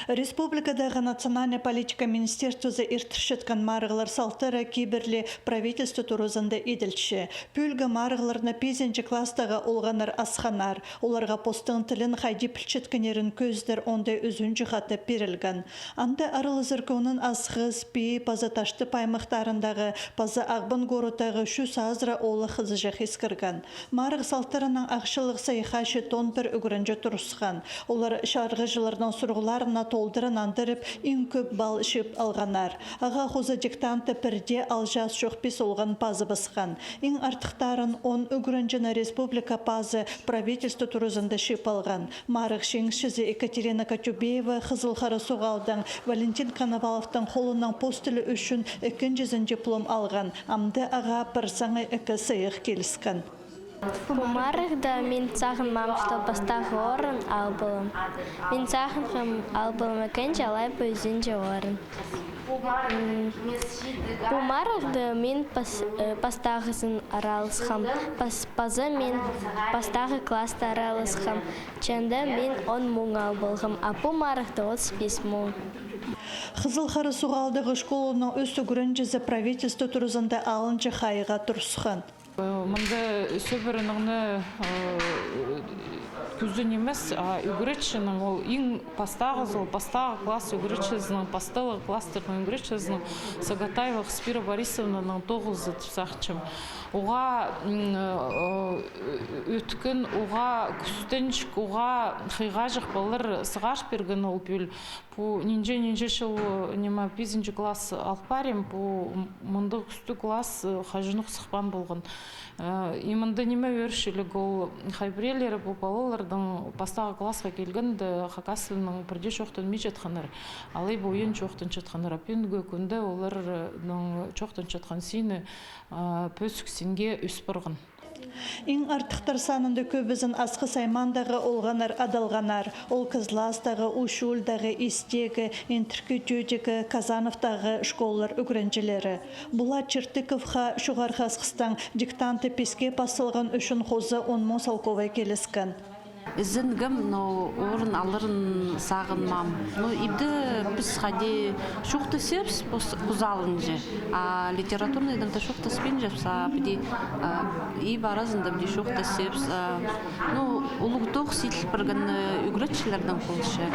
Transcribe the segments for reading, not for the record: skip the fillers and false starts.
Республикадағы национальная политика министерствосы иртіршеткан марығылар салтыра киберлі правительство турузында иделші. Пүлгі марығыларына 5-ші кластағы олғанар асханар. Оларға постың тілін қайди пілчеткенерін көздер ондай үзінжі қаты перілген. Анда арылы зіркуның асғыз, пей, пазаташты паймықтарындағы паза ағбын горутағы шу сазыра олы қызы жақ ескірген. Марық салтырының ақшылық сайқашы тон бір үгірінжі тұрысқан. Олар шарғы жыларының сұрғыларына толдырын андырып, ең көп бал ішіп алғанар. Аға қозы диктанты бірде алжас шоқпес олған пазы басқан. Ең артықтарын 10 үгірінжіні республика пазы правительство турызында шеп алған. Марық шеңшізі Екатерина Катюбеева Қызылқары Соғалдан Валентин Коноваловтың қолының постілі үшін 2-ші диплом алған. Амды аға бір саңы 2 сайық келіскен. Марықда мен сағынмам, что бастағы орын албылым. Мен сағынғым албылым екен жалай бөзінже орын. Бұл марықда мен бастағысын аралысқам. Пазы мен бастағы класста аралысқам. Чанда мен 10 мұң албылғым. А бұл марықда 35 мұң. Қызылқары Соғалдағы школының өсті күрінжізі правительство турызында алынчы қайыға тұрсқан. Мында сөбірініңні күзден емес, үгіретшінің ол ең пастағы класс үгіретшізінің, пастылы кластерінің үгіретшізінің Сагатаевық Спира Борисовнаның 9-зы тұсақчым. Оға өткін, оға күстеншік, оға қиға жық балыр сығаш берген ол бөл. По нинже шыл нема 5-ші класс алпарим, по мұнды күсті класс қажынық сықпан болған. Имында неме өршілік ол хайбрелері бұл балалардың бастағы классқа келгенді қақасылының бірде шоқтын ме жетқаныр. Алай бойын шоқтын жетқаныр. Апенгі күнді олардың шоқтын жетқан сені пөсіксенге үс бұрғын. Ең артықтар санында көбізін асқы саймандағы олғанар адалғанар, ол Кызластағы, Ушулдағы, Истегі, Энтіркі Түйдегі, Казановтағы школалар үгірінжілері. Бұла Чертыковға шуғарға асқыстан диктанты песке басылған үшін қозы 10 мың салковай келіскен. Ізінгім, орын алырын сағынмам. Ибді біз қади шуқты сепс бұзалын же. А литературныйдан да шуқты спен жепс, а біде и баразында біде шуқты сепс. Улуғдоқ сетіл біргін үгіретшілердің қолшы.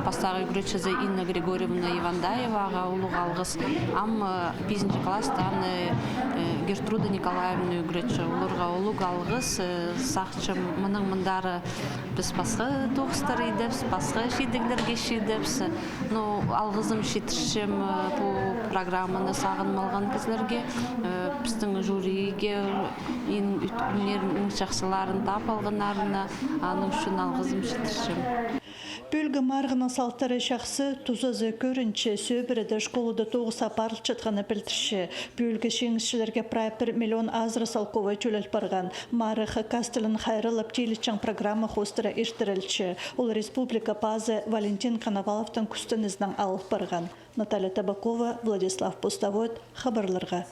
Пастағы үгіретшізі Инна Григорьевна Ивандаеваға улуға алғыз. Ам 5-ші класстан Гертруда Николаевна үгіретші. Оларға улуға алғыз сақчым мұның мұндары біз басқа тоғыстар едіпс, басқа шедігдерге шедіпс. Алғызым шетішім бұл программаны сағынмалған кізлерге, біздің жюриге, үткілерінің жақсыларын тап алғынарына, аның үшін алғызым шетішім. Пүлгі марғының салтары шақсы тұзызы көрінші сөбірді школыда 9 сапарлы чатқаны білтірші. Пүлгі шеңізшілерге прай 1 миллион азры салковай чөліл барған. Марығы кастылын қайрылып тейлічен программа хостыра ештірілші. Ол республика пазы Валентин Коноваловтың күстініздің алып барған. Наталья Табакова, Владислав Постовод, хабарларға.